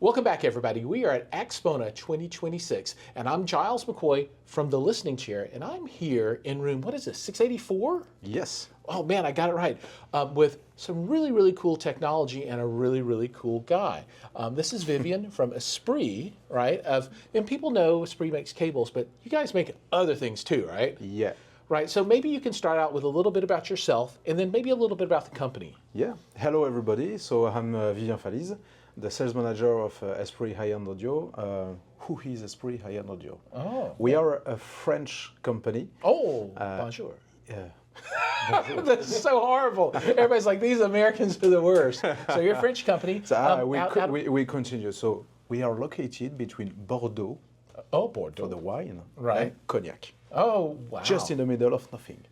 Welcome back, everybody. We are at AXPONA 2026, and I'm Jiles McCoy from the listening chair, and I'm here in room, what is this, 684? Yes. Oh man, I got it right. With some really, really cool technology and a really, really cool guy. This is Vivian from Esprit, right? And people know Esprit makes cables, but you guys make other things too, right? Yeah. Right, so maybe you can start out with a little bit about yourself, and then maybe a little bit about the company. Yeah. Hello, everybody. So I'm Vivian Faliz, the sales manager of Esprit High-End Audio. Who is Esprit High-End Audio? Oh. We are a French company. Oh, bonjour. Yeah. That's so horrible. Everybody's like, these Americans are the worst. So you're a French company. So, we continue. So we are located between Bordeaux, Bordeaux, for the wine, right, and Cognac. Oh, wow. Just in the middle of nothing.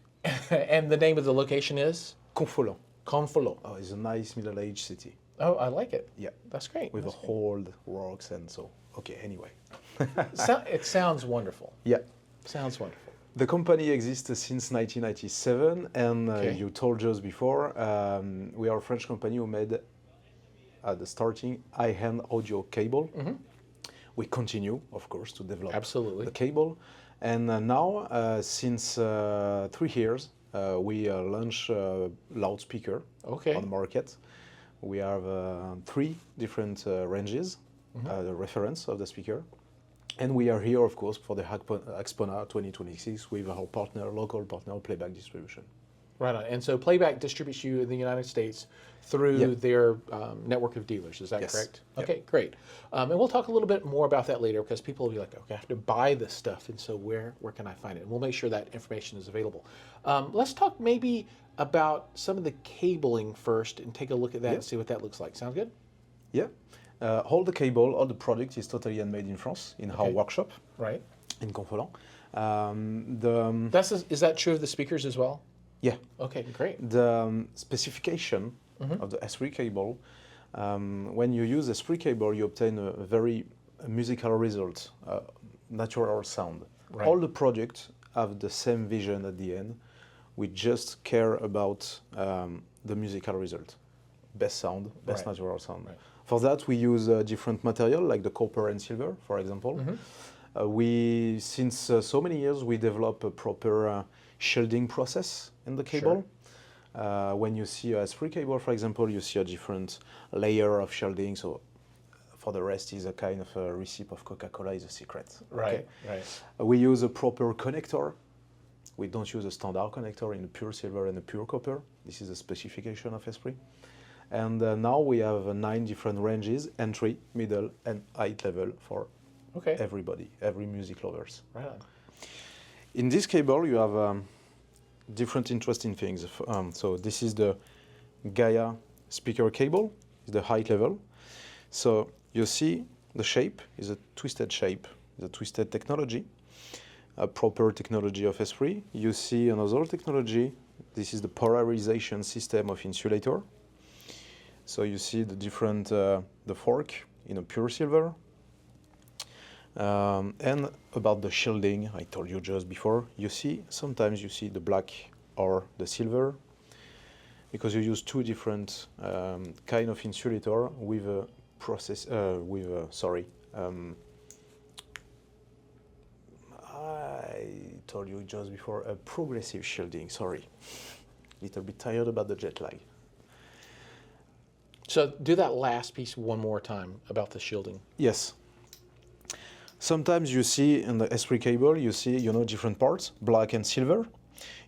And the name of the location is? Confolens. Confolens. Oh, it's a nice middle-aged city. Oh, I like it. Yeah. That's great. With That's a old rocks and so. Okay, anyway. It sounds wonderful. Yeah. Sounds wonderful. The company exists since 1997, and Okay. you told us before, we are a French company who made, at the starting, high-end audio cable. Mm-hmm. We continue, of course, to develop Absolutely. the cable. And now, since 3 years, we launch loudspeaker Okay. on the market. We have 3 different ranges, the reference of the speaker. And we are here, of course, for the AXPONA 2026 with our partner, local partner, Playback Distribution. Right on. And so Playback distributes you in the United States through their network of dealers. Is that correct? Yep. Okay, great. And we'll talk a little bit more about that later because people will be like, okay, I have to buy this stuff. And so where can I find it? And we'll make sure that information is available. Let's talk maybe about some of the cabling first and take a look at that and see what that looks like. Sound good? Yeah. All the cable, all the product is totally handmade in France, in our workshop. Right. In Confolens. Is that true of the speakers as well? Yeah. Okay, great. The specification of the Esprit cable, when you use Esprit cable, you obtain a very musical result, natural sound. Right. All the products have the same vision at the end. We just care about the musical result. Best sound, best natural sound. Right. For that, we use different material like the copper and silver, for example. Since so many years, we develop a proper shielding process in the cable. Sure. When you see a Esprit cable, for example, you see a different layer of shielding. So for the rest is a kind of a recipe of Coca-Cola is a secret. Right, okay? right. We use a proper connector. We don't use a standard connector in the pure silver and the pure copper. This is a specification of Esprit. And now we have 9 different ranges, entry, middle, and high level for everybody, every music lovers. Right on. In this cable, you have different interesting things. So this is the Gaia speaker cable, is the high level. So you see the shape is a twisted shape, the twisted technology, a proper technology of Esprit. You see another technology. This is the polarization system of insulator. So you see the different, the fork in a pure silver. And about the shielding, I told you just before, sometimes you see the black or the silver, because you use 2 different kind of insulator with a process, I told you just before, a progressive shielding, sorry. Little bit tired about the jet lag. So do that last piece one more time about the shielding. Yes. Sometimes you see in the Esprit cable, you see, different parts, black and silver.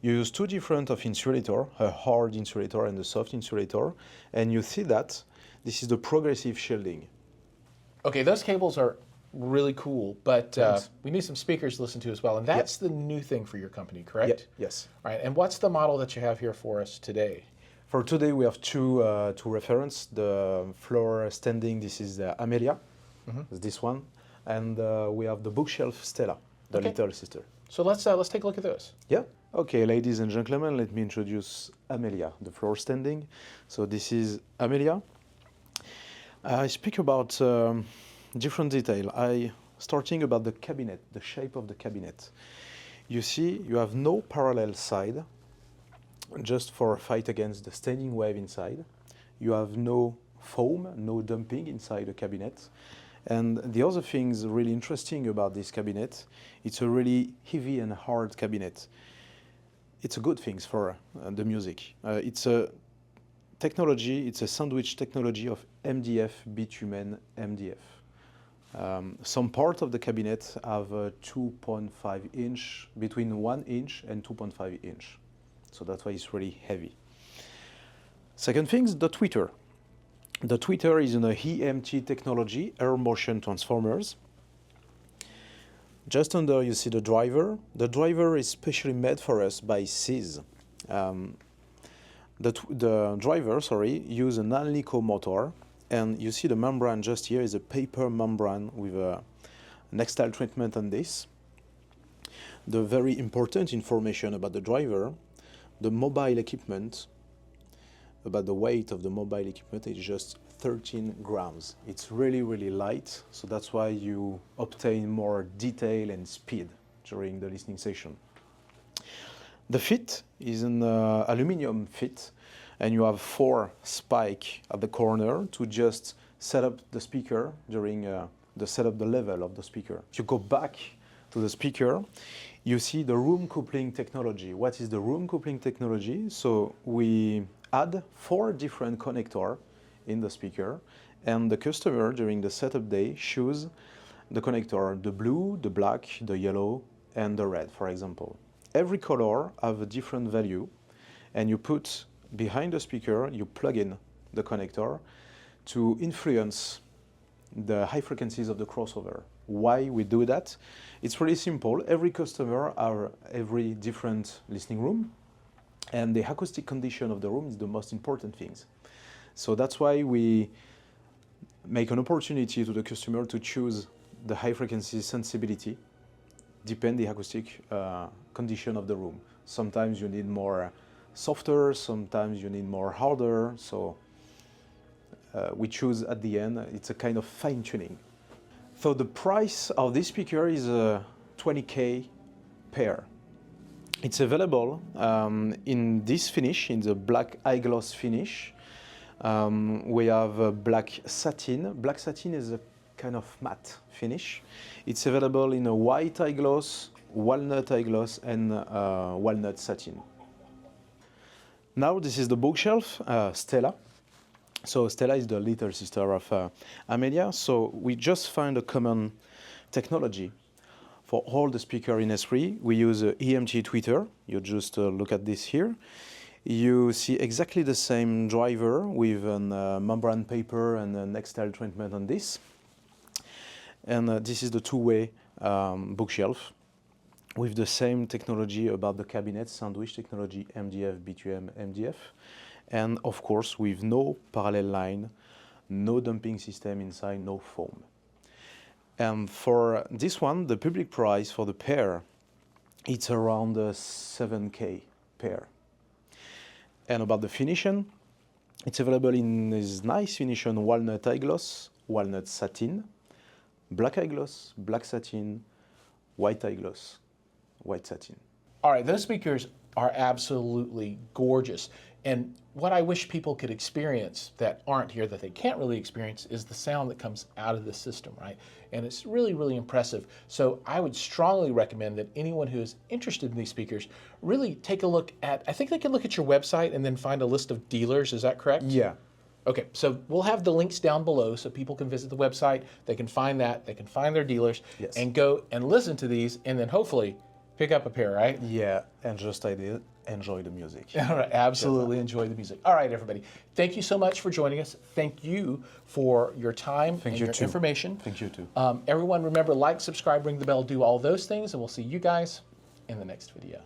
You use 2 different of insulator, a hard insulator and a soft insulator, and you see that this is the progressive shielding. Okay, those cables are really cool, but we need some speakers to listen to as well, and that's the new thing for your company, correct? Yes. All right, and what's the model that you have here for us today? For today, we have two reference. The floor standing, this is the Amelia, this one, and we have the bookshelf Stella, the little sister. So let's take a look at those. Yeah. Okay, ladies and gentlemen, let me introduce Amelia, the floor standing. So this is Amelia. I speak about different detail. Starting about the cabinet, the shape of the cabinet. You see, you have no parallel side, just for a fight against the standing wave inside. You have no foam, no dumping inside the cabinet. And the other things really interesting about this cabinet, it's a really heavy and hard cabinet. It's a good thing for the music. It's a technology, it's a sandwich technology of MDF, bitumen, MDF. Some part of the cabinet have a 2.5 inch, between 1 inch and 2.5 inch. So that's why it's really heavy. Second thing is the tweeter. The tweeter is an EMT technology, air motion transformers. Just under you see the driver. The driver is specially made for us by SIS. The driver, use an Alnico motor, and you see the membrane just here is a paper membrane with an textile treatment on this. The very important information about the driver, the mobile equipment, about the weight of the mobile equipment is just 13 grams. It's really, really light, so that's why you obtain more detail and speed during the listening session. The fit is an aluminum fit, and you have 4 spikes at the corner to just set up the speaker during the level of the speaker. If you go back to the speaker, you see the room coupling technology. What is the room coupling technology? So we add 4 different connectors in the speaker, and the customer during the setup day choose the connector, the blue, the black, the yellow, and the red, for example. Every color have a different value, and you put behind the speaker, you plug in the connector to influence the high frequencies of the crossover. Why we do that? It's really simple. Every customer have every different listening room, and the acoustic condition of the room is the most important things. So that's why we make an opportunity to the customer to choose the high frequency sensibility, depend the acoustic condition of the room. Sometimes you need more softer, sometimes you need more harder, so we choose at the end. It's a kind of fine-tuning. So the price of this speaker is 20K pair. It's available in this finish, in the black eye gloss finish. We have black satin. Black satin is a kind of matte finish. It's available in a white eye gloss, walnut eye gloss, and walnut satin. Now this is the bookshelf, Stella. So Stella is the little sister of Amelia. So we just find a common technology for all the speakers in Esprit. We use a EMT tweeter. You just look at this here. You see exactly the same driver with a membrane paper and an textile treatment on this. And this is the two-way bookshelf with the same technology about the cabinet, sandwich technology, MDF, B2M, MDF. And of course, with no parallel line, no dumping system inside, no foam. And for this one, the public price for the pair, it's around 7K pair. And about the finishing, it's available in this nice finish on walnut eye gloss, walnut satin, black eye gloss, black satin, white eye gloss, white satin. All right, those speakers are absolutely gorgeous. And what I wish people could experience that aren't here, that they can't really experience, is the sound that comes out of the system, right? And it's really, really impressive. So I would strongly recommend that anyone who is interested in these speakers really take a look at, I think they can look at your website and then find a list of dealers, is that correct? Yeah. Okay, so we'll have the links down below so people can visit the website, they can find that, they can find their dealers, yes, and go and listen to these, and then hopefully pick up a pair, right? Yeah, and just enjoy the music. All right, absolutely enjoy the music. All right, everybody. Thank you so much for joining us. Thank you for your time and your information. Thank you too. Everyone, remember, like, subscribe, ring the bell, do all those things, and we'll see you guys in the next video.